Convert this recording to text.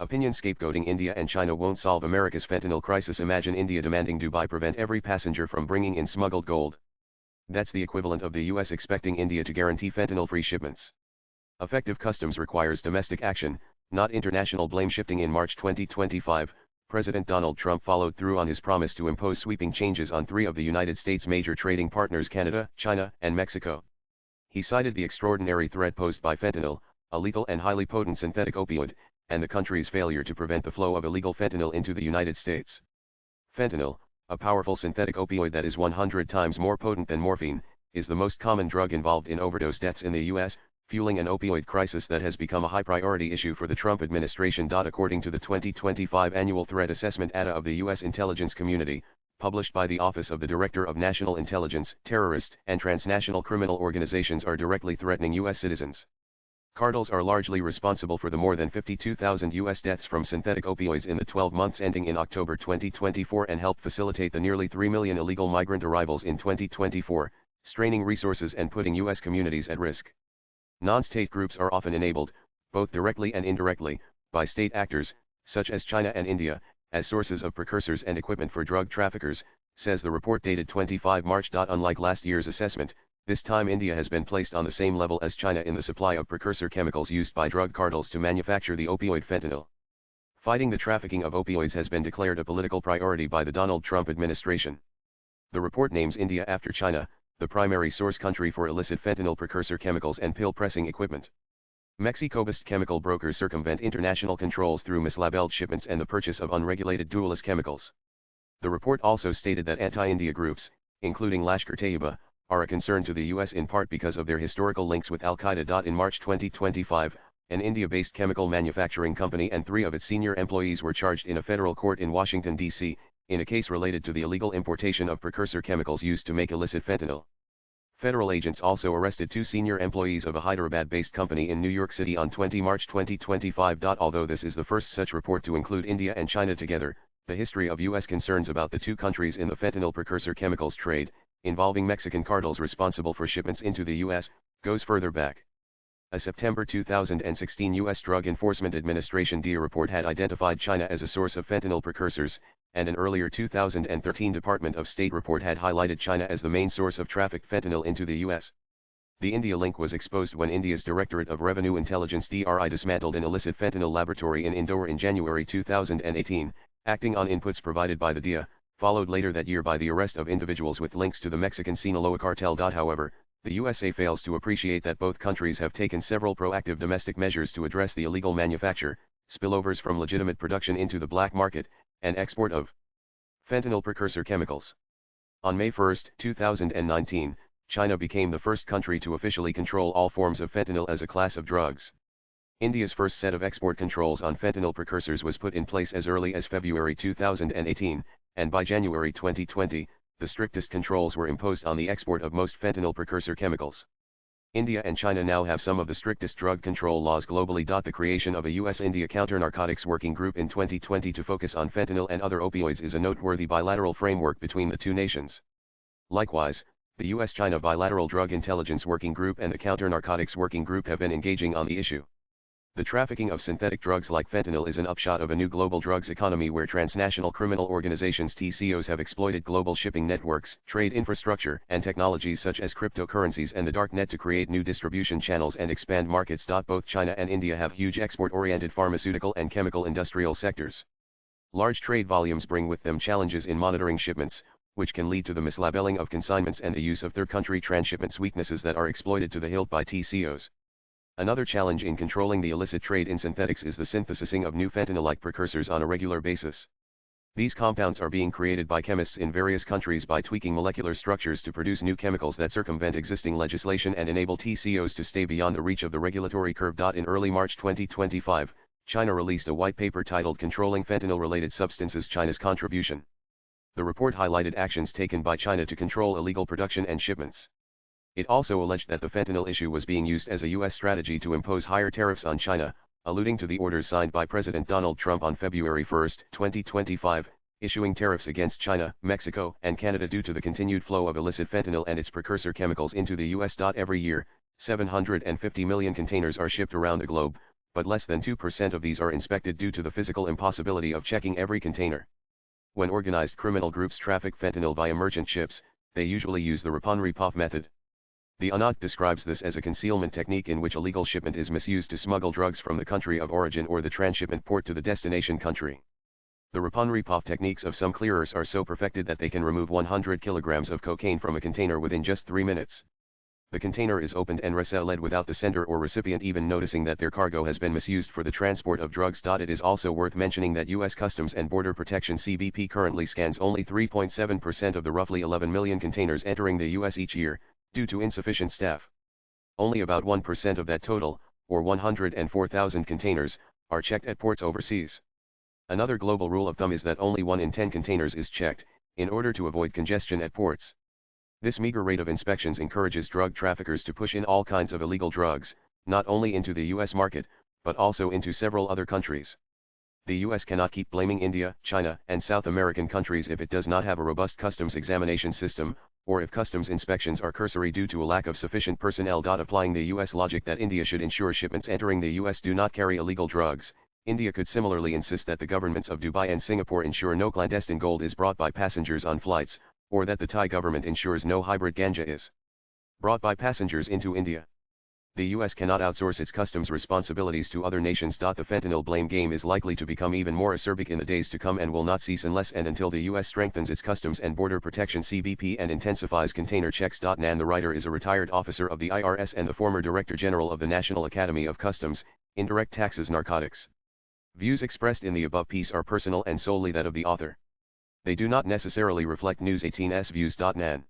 Opinion scapegoating. India and China won't solve America's fentanyl crisis. Imagine India demanding Dubai prevent every passenger from bringing in smuggled gold. That's the equivalent of the US expecting India to guarantee fentanyl-free shipments. Effective customs requires domestic action, not international blame shifting. In March 2025, President Donald Trump followed through on his promise to impose sweeping changes on 3 of the United States' major trading partners: Canada, China, and Mexico. He cited the extraordinary threat posed by fentanyl, a lethal and highly potent synthetic opioid, and the country's failure to prevent the flow of illegal fentanyl into the United States. Fentanyl, a powerful synthetic opioid that is 100 times more potent than morphine, is the most common drug involved in overdose deaths in the U.S., fueling an opioid crisis that has become a high-priority issue for the Trump administration. According to the 2025 Annual Threat Assessment data of the U.S. intelligence community, published by the Office of the Director of National Intelligence, terrorist and transnational criminal organizations are directly threatening U.S. citizens. Cartels are largely responsible for the more than 52,000 U.S. deaths from synthetic opioids in the 12 months ending in October 2024 and helped facilitate the nearly 3 million illegal migrant arrivals in 2024, straining resources and putting U.S. communities at risk. Non-state groups are often enabled, both directly and indirectly, by state actors, such as China and India, as sources of precursors and equipment for drug traffickers, says the report dated 25 March. Unlike last year's assessment, this time India has been placed on the same level as China in the supply of precursor chemicals used by drug cartels to manufacture the opioid fentanyl. Fighting the trafficking of opioids has been declared a political priority by the Donald Trump administration. The report names India after China, the primary source country for illicit fentanyl precursor chemicals and pill pressing equipment. Mexico-based chemical brokers circumvent international controls through mislabeled shipments and the purchase of unregulated dual-use chemicals. The report also stated that anti-India groups, including Lashkar-Taiba, are a concern to the U.S. in part because of their historical links with Al-Qaeda. In March 2025, an India-based chemical manufacturing company and 3 of its senior employees were charged in a federal court in Washington, D.C., in a case related to the illegal importation of precursor chemicals used to make illicit fentanyl. Federal agents also arrested 2 senior employees of a Hyderabad-based company in New York City on 20 March 2025. Although this is the first such report to include India and China together, the history of U.S. concerns about the 2 countries in the fentanyl precursor chemicals trade, involving Mexican cartels responsible for shipments into the U.S., goes further back. A September 2016 U.S. Drug Enforcement Administration DEA report had identified China as a source of fentanyl precursors, and an earlier 2013 Department of State report had highlighted China as the main source of trafficked fentanyl into the U.S. The India link was exposed when India's Directorate of Revenue Intelligence (DRI) dismantled an illicit fentanyl laboratory in Indore in January 2018, acting on inputs provided by the DEA, followed later that year by the arrest of individuals with links to the Mexican Sinaloa cartel. However, the USA fails to appreciate that both countries have taken several proactive domestic measures to address the illegal manufacture, spillovers from legitimate production into the black market, and export of fentanyl precursor chemicals. On May 1, 2019, China became the first country to officially control all forms of fentanyl as a class of drugs. India's first set of export controls on fentanyl precursors was put in place as early as February 2018, and by January 2020, the strictest controls were imposed on the export of most fentanyl precursor chemicals. India and China now have some of the strictest drug control laws globally. The creation of a U.S.-India counter-narcotics working group in 2020 to focus on fentanyl and other opioids is a noteworthy bilateral framework between the 2 nations. Likewise, the U.S.-China Bilateral Drug Intelligence Working Group and the Counter-Narcotics Working Group have been engaging on the issue. The trafficking of synthetic drugs like fentanyl is an upshot of a new global drugs economy where transnational criminal organizations (TCOs) have exploited global shipping networks, trade infrastructure, and technologies such as cryptocurrencies and the darknet to create new distribution channels and expand markets. Both China and India have huge export-oriented pharmaceutical and chemical industrial sectors. Large trade volumes bring with them challenges in monitoring shipments, which can lead to the mislabeling of consignments and the use of third-country transshipments, weaknesses that are exploited to the hilt by TCOs. Another challenge in controlling the illicit trade in synthetics is the synthesizing of new fentanyl-like precursors on a regular basis. These compounds are being created by chemists in various countries by tweaking molecular structures to produce new chemicals that circumvent existing legislation and enable TCOs to stay beyond the reach of the regulatory curve. In early March 2025, China released a white paper titled Controlling Fentanyl-Related Substances: China's Contribution. The report highlighted actions taken by China to control illegal production and shipments. It also alleged that the fentanyl issue was being used as a U.S. strategy to impose higher tariffs on China, alluding to the orders signed by President Donald Trump on February 1, 2025, issuing tariffs against China, Mexico, and Canada due to the continued flow of illicit fentanyl and its precursor chemicals into the U.S. Every year, 750 million containers are shipped around the globe, but less than 2% of these are inspected due to the physical impossibility of checking every container. When organized criminal groups traffic fentanyl via merchant ships, they usually use the Ripan-Ripoff method. The UNOT describes this as a concealment technique in which a legal shipment is misused to smuggle drugs from the country of origin or the transshipment port to the destination country. The Ripan-Ripoff techniques of some clearers are so perfected that they can remove 100 kilograms of cocaine from a container within just 3 minutes. The container is opened and resealed without the sender or recipient even noticing that their cargo has been misused for the transport of drugs. It is also worth mentioning that U.S. Customs and Border Protection (CBP) currently scans only 3.7% of the roughly 11 million containers entering the U.S. each year, due to insufficient staff. Only about 1% of that total, or 104,000 containers, are checked at ports overseas. Another global rule of thumb is that only 1 in 10 containers is checked, in order to avoid congestion at ports. This meager rate of inspections encourages drug traffickers to push in all kinds of illegal drugs, not only into the U.S. market, but also into several other countries. The U.S. cannot keep blaming India, China, and South American countries if it does not have a robust customs examination system, or if customs inspections are cursory due to a lack of sufficient personnel. Applying the U.S. logic that India should ensure shipments entering the U.S. do not carry illegal drugs, India could similarly insist that the governments of Dubai and Singapore ensure no clandestine gold is brought by passengers on flights, or that the Thai government ensures no hybrid ganja is brought by passengers into India. The U.S. cannot outsource its customs responsibilities to other nations. The fentanyl blame game is likely to become even more acerbic in the days to come and will not cease unless and until the U.S. strengthens its Customs and Border Protection (CBP) and intensifies container checks. Nan the writer is a retired officer of the IRS and the former Director General of the National Academy of Customs, Indirect Taxes Narcotics. Views expressed in the above piece are personal and solely that of the author. They do not necessarily reflect News 18's views. Nan.